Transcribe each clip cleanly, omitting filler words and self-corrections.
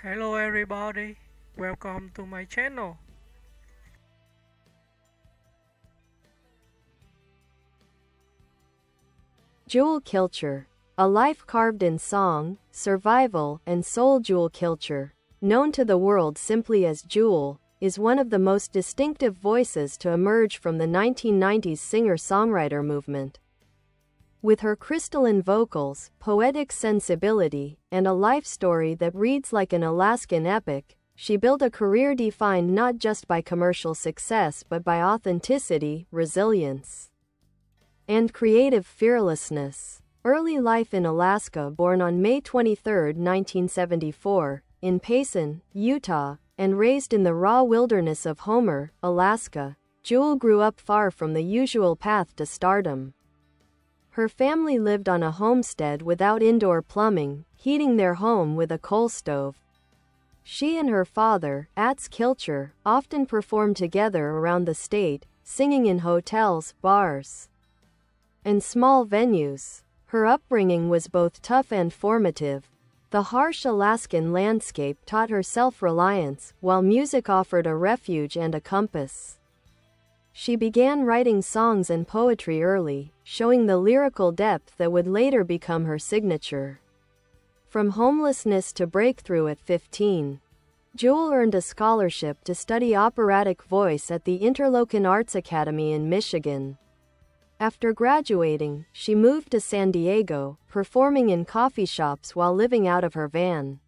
Hello everybody, welcome to my channel. Jewel Kilcher, a life carved in song, survival, and soul. Jewel Kilcher, known to the world simply as Jewel, is one of the most distinctive voices to emerge from the 1990s singer-songwriter movement. With her crystalline vocals, poetic sensibility, and a life story that reads like an Alaskan epic, she built a career defined not just by commercial success but by authenticity, resilience, and creative fearlessness. Early life in Alaska. Born on May 23, 1974, in Payson, Utah, and raised in the raw wilderness of Homer, Alaska, Jewel grew up far from the usual path to stardom. Her family lived on a homestead without indoor plumbing, heating their home with a coal stove. She and her father, Atz Kilcher, often performed together around the state, singing in hotels, bars, and small venues. Her upbringing was both tough and formative. The harsh Alaskan landscape taught her self-reliance, while music offered a refuge and a compass. She began writing songs and poetry early, showing the lyrical depth that would later become her signature. From homelessness to breakthrough at 15, Jewel earned a scholarship to study operatic voice at the Interlochen Arts Academy in Michigan. After graduating, she moved to San Diego, performing in coffee shops while living out of her van.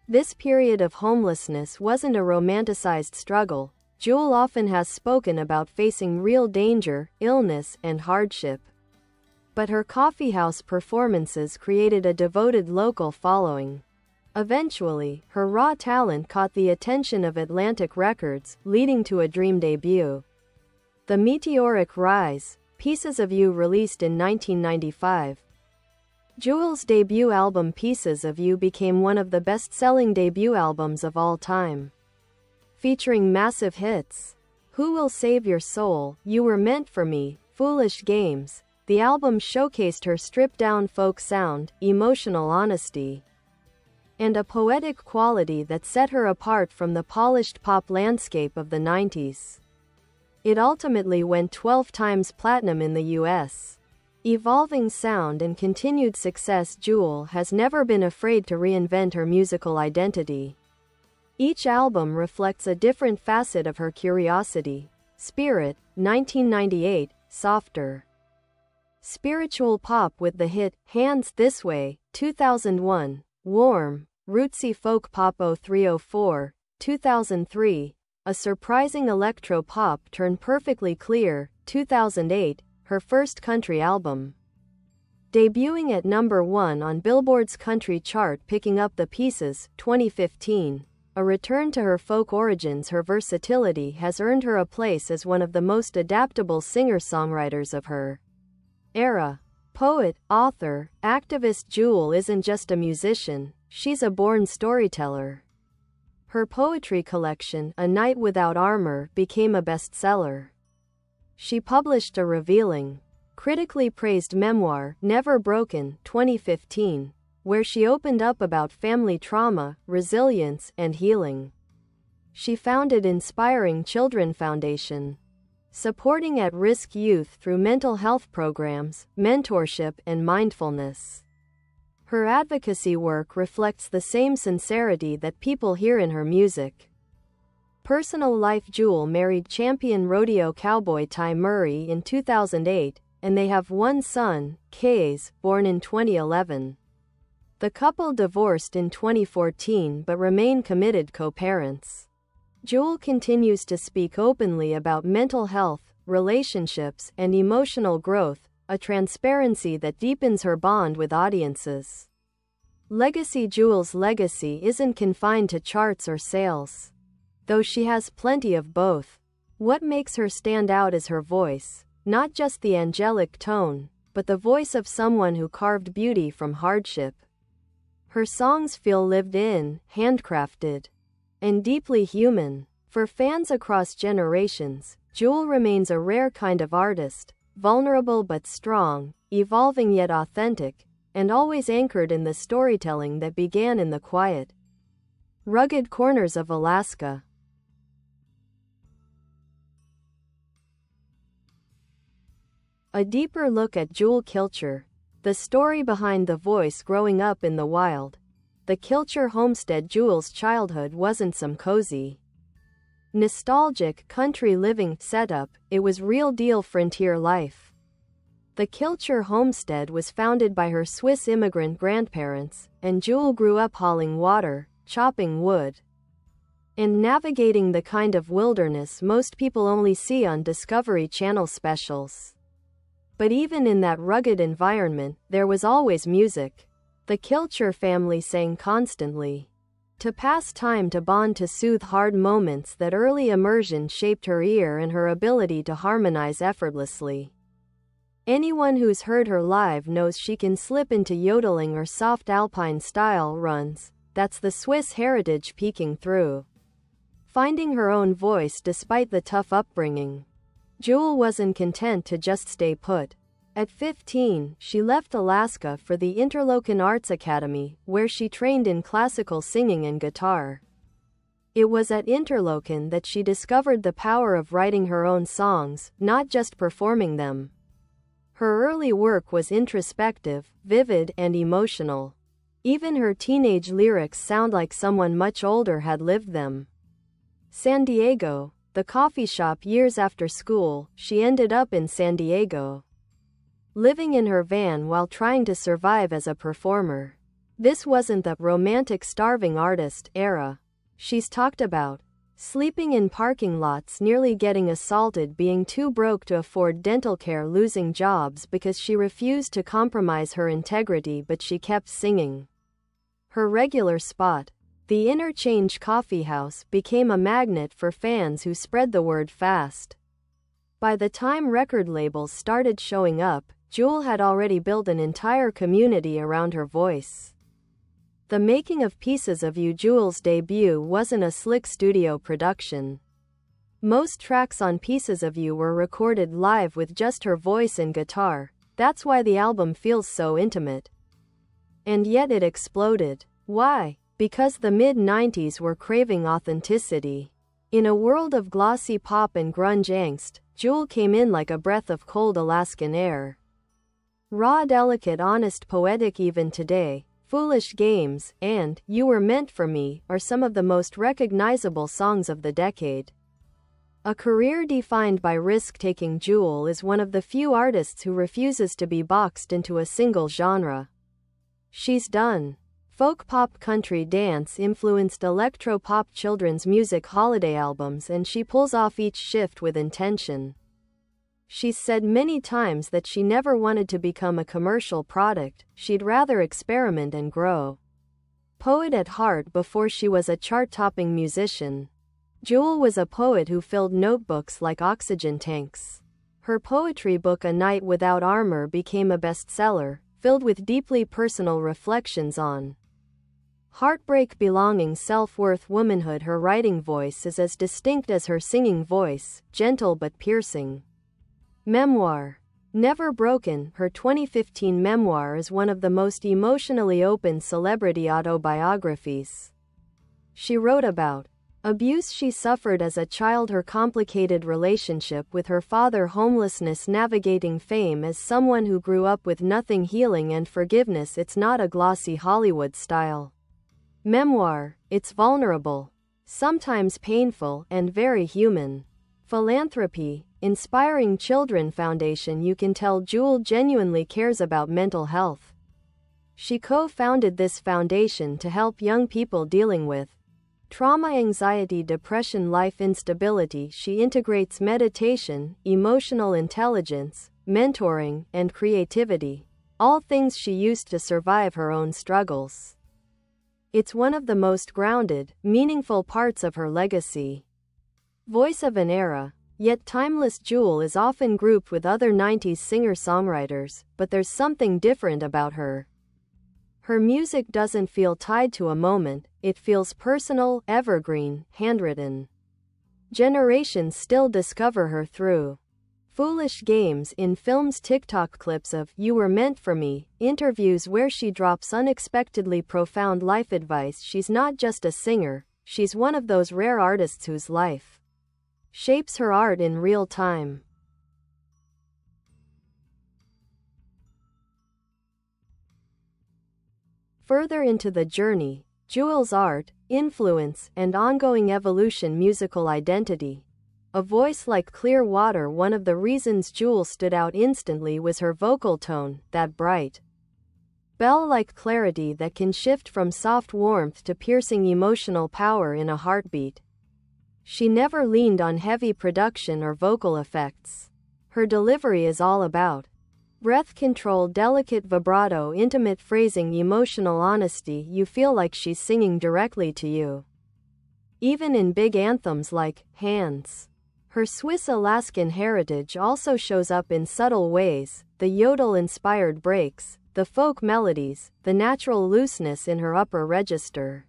This period of homelessness wasn't a romanticized struggle. Jewel often has spoken about facing real danger, illness, and hardship. But her coffeehouse performances created a devoted local following. Eventually, her raw talent caught the attention of Atlantic Records, leading to a dream debut. The meteoric rise, Pieces of You, released in 1995. Jewel's debut album Pieces of You became one of the best-selling debut albums of all time, featuring massive hits. Who Will Save Your Soul, You Were Meant for Me, Foolish Games. The album showcased her stripped-down folk sound, emotional honesty, and a poetic quality that set her apart from the polished pop landscape of the 90s. It ultimately went 12 times platinum in the US. Evolving sound and continued success. Jewel has never been afraid to reinvent her musical identity. Each album reflects a different facet of her curiosity. Spirit, 1998, softer, spiritual pop with the hit Hands This Way, 2001. Warm, rootsy folk pop 0304, 2003. A surprising electro-pop turned perfectly clear, 2008, her first country album, debuting at number 1 on Billboard's country chart. Picking Up the Pieces, 2015. A return to her folk origins. Her versatility has earned her a place as one of the most adaptable singer-songwriters of her era. Poet, author, activist. Jewel isn't just a musician, she's a born storyteller. Her poetry collection, A Night Without Armor, became a bestseller. She published a revealing, critically praised memoir, Never Broken, 2015, where she opened up about family trauma, resilience, and healing. She founded Inspiring Children Foundation, supporting at-risk youth through mental health programs, mentorship, and mindfulness. Her advocacy work reflects the same sincerity that people hear in her music. Personal life. Jewel married champion rodeo cowboy Ty Murray in 2008, and they have one son, Kays, born in 2011. The couple divorced in 2014 but remain committed co-parents. Jewel continues to speak openly about mental health, relationships, and emotional growth, a transparency that deepens her bond with audiences. Legacy. Jewel's legacy isn't confined to charts or sales, though she has plenty of both. What makes her stand out is her voice, not just the angelic tone, but the voice of someone who carved beauty from hardship. Her songs feel lived in, handcrafted, and deeply human. For fans across generations, Jewel remains a rare kind of artist, vulnerable but strong, evolving yet authentic, and always anchored in the storytelling that began in the quiet. rugged corners of Alaska. A deeper look at Jewel Kilcher, the story behind the voice growing up in the wild. The Kilcher homestead. Jewel's childhood wasn't some cozy, nostalgic country living setup, it was real-deal frontier life. The Kilcher homestead was founded by her Swiss immigrant grandparents, and Jewel grew up hauling water, chopping wood, and navigating the kind of wilderness most people only see on Discovery Channel specials. But even in that rugged environment, there was always music. The Kilcher family sang constantly. To pass time, to bond, to soothe hard moments. That early immersion shaped her ear and her ability to harmonize effortlessly. Anyone who's heard her live knows she can slip into yodeling or soft alpine-style runs. That's the Swiss heritage peeking through. Finding her own voice despite the tough upbringing. Jewel wasn't content to just stay put. At 15, she left Alaska for the Interlochen Arts Academy, where she trained in classical singing and guitar. It was at Interlochen that she discovered the power of writing her own songs, not just performing them. Her early work was introspective, vivid, and emotional. Even her teenage lyrics sound like someone much older had lived them. San Diego, the coffee shop. Years after school, she ended up in San Diego, living in her van while trying to survive as a performer. This wasn't the romantic starving artist era she's talked about. Sleeping in parking lots, nearly getting assaulted, being too broke to afford dental care, losing jobs because she refused to compromise her integrity, but she kept singing. Her regular spot, the Interchange Coffee House, became a magnet for fans who spread the word fast. By the time record labels started showing up, Jewel had already built an entire community around her voice. The making of Pieces of You. Jewel's debut wasn't a slick studio production. Most tracks on Pieces of You were recorded live with just her voice and guitar. That's why the album feels so intimate. And yet it exploded. Why? Because the mid-90s were craving authenticity. In a world of glossy pop and grunge angst, Jewel came in like a breath of cold Alaskan air. Raw, delicate, honest, poetic. Even today, Foolish Games and You Were Meant for Me are some of the most recognizable songs of the decade. A career defined by risk-taking, Jewel is one of the few artists who refuses to be boxed into a single genre. She's done folk, pop, country, dance-influenced electro-pop, children's music, holiday albums, and she pulls off each shift with intention. She's said many times that she never wanted to become a commercial product, she'd rather experiment and grow. Poet at heart before she was a chart-topping musician, Jewel was a poet who filled notebooks like oxygen tanks. Her poetry book, A Night Without Armor, became a bestseller, filled with deeply personal reflections on heartbreak, belonging, self-worth, womanhood. Her writing voice is as distinct as her singing voice, gentle but piercing. Memoir. Never Broken, her 2015 memoir, is one of the most emotionally open celebrity autobiographies. She wrote about abuse she suffered as a child, her complicated relationship with her father, homelessness, navigating fame as someone who grew up with nothing, healing, and forgiveness. It's not a glossy Hollywood-style memoir, it's vulnerable, sometimes painful, and very human. Philanthropy. Inspiring Children Foundation. You can tell Jewel genuinely cares about mental health. She co-founded this foundation to help young people dealing with trauma, anxiety, depression, life instability. She integrates meditation, emotional intelligence, mentoring, and creativity, all things she used to survive her own struggles. It's one of the most grounded, meaningful parts of her legacy. Voice of an era. Yet timeless, Jewel is often grouped with other 90s singer-songwriters, but there's something different about her. Her music doesn't feel tied to a moment, it feels personal, evergreen, handwritten. Generations still discover her through Foolish games in films, TikTok clips of "You Were Meant for Me," interviews where she drops unexpectedly profound life advice. She's not just a singer, she's one of those rare artists whose life shapes her art in real time. Further into the journey, Jewel's art, influence, and ongoing evolution. Musical identity. A voice like clear water. One of the reasons Jewel stood out instantly was her vocal tone, that bright, bell-like clarity that can shift from soft warmth to piercing emotional power in a heartbeat. She never leaned on heavy production or vocal effects. Her delivery is all about breath control, delicate vibrato, intimate phrasing, emotional honesty. You feel like she's singing directly to you, even in big anthems like "Hands." Her Swiss-Alaskan heritage also shows up in subtle ways: the yodel-inspired breaks, the folk melodies, the natural looseness in her upper register.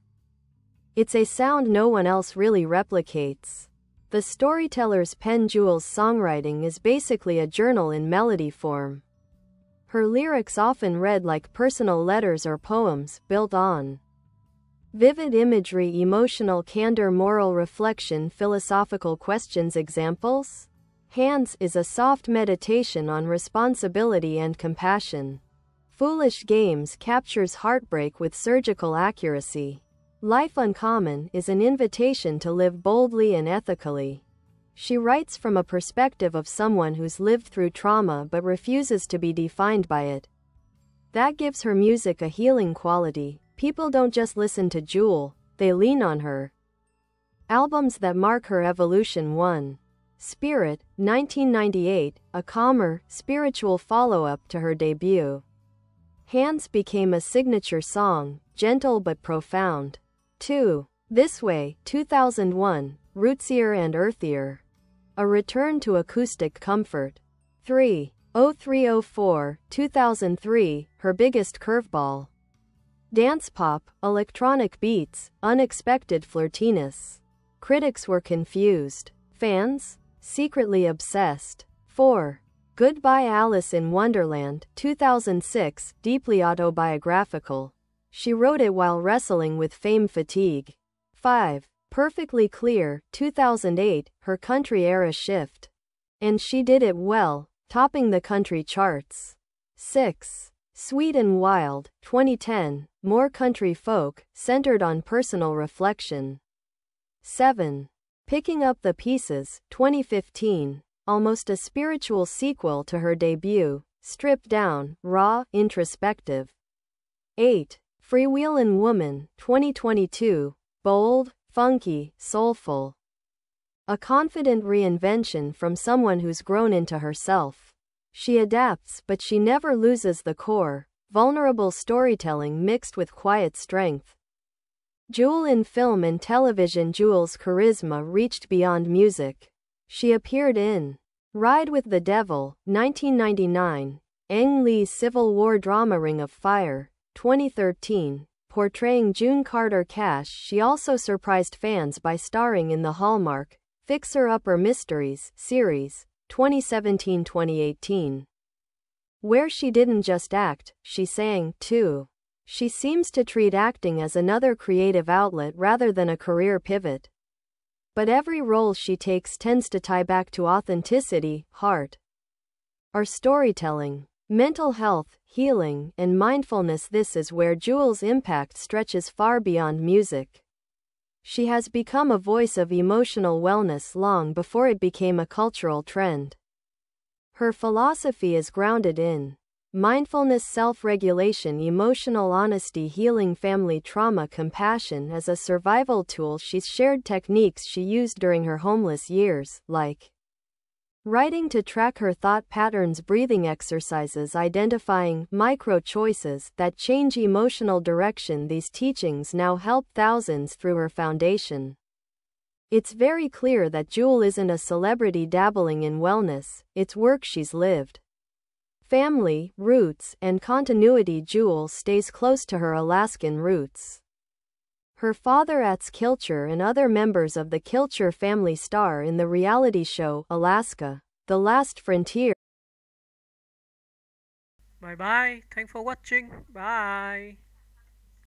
It's a sound no one else really replicates. The storyteller's pen. Jewel's songwriting is basically a journal in melody form. Her lyrics often read like personal letters or poems, built on vivid imagery, emotional candor, moral reflection, philosophical questions. Examples? "Hands" is a soft meditation on responsibility and compassion. "Foolish Games" captures heartbreak with surgical accuracy. "Life Uncommon" is an invitation to live boldly and ethically. She writes from a perspective of someone who's lived through trauma but refuses to be defined by it. That gives her music a healing quality. People don't just listen to Jewel, they lean on her. Albums that mark her evolution. 1. Spirit, 1998, a calmer, spiritual follow-up to her debut. "Hands" became a signature song, gentle but profound. 2. This Way, 2001, rootsier and earthier. A return to acoustic comfort. 3. 0304, 2003, her biggest curveball. Dance pop, electronic beats, unexpected flirtiness. Critics were confused. Fans? Secretly obsessed. 4. Goodbye Alice in Wonderland, 2006, deeply autobiographical. She wrote it while wrestling with fame fatigue. 5. Perfectly Clear, 2008, her country era shift. And she did it well, topping the country charts. 6. Sweet and Wild, 2010, more country folk, centered on personal reflection. 7. Picking Up the Pieces, 2015, almost a spiritual sequel to her debut, stripped down, raw, introspective. 8. Freewheelin' Woman, 2022, bold, funky, soulful. A confident reinvention from someone who's grown into herself. She adapts, but she never loses the core, vulnerable storytelling mixed with quiet strength. Jewel in film and television. Jewel's charisma reached beyond music. She appeared in Ride with the Devil, 1999, Ang Lee's Civil War drama Ring of Fire, 2013, portraying June Carter Cash. She also surprised fans by starring in the Hallmark Fixer Upper Mysteries series, 2017-2018, where she didn't just act, she sang, too. She seems to treat acting as another creative outlet rather than a career pivot. But every role she takes tends to tie back to authenticity, heart, or storytelling. Mental health, healing, and mindfulness. This is where Jewel's impact stretches far beyond music. She has become a voice of emotional wellness long before it became a cultural trend. Her philosophy is grounded in mindfulness, self-regulation, emotional honesty, healing family trauma, compassion. As a survival tool, she's shared techniques she used during her homeless years, like writing to track her thought patterns, breathing exercises, identifying micro-choices that change emotional direction. These teachings now help thousands through her foundation. It's very clear that Jewel isn't a celebrity dabbling in wellness, it's work she's lived. Family, roots, and continuity. Jewel stays close to her Alaskan roots. Her father Atz Kilcher and other members of the Kilcher family star in the reality show, Alaska. The Last Frontier. Bye bye. Thanks for watching. Bye.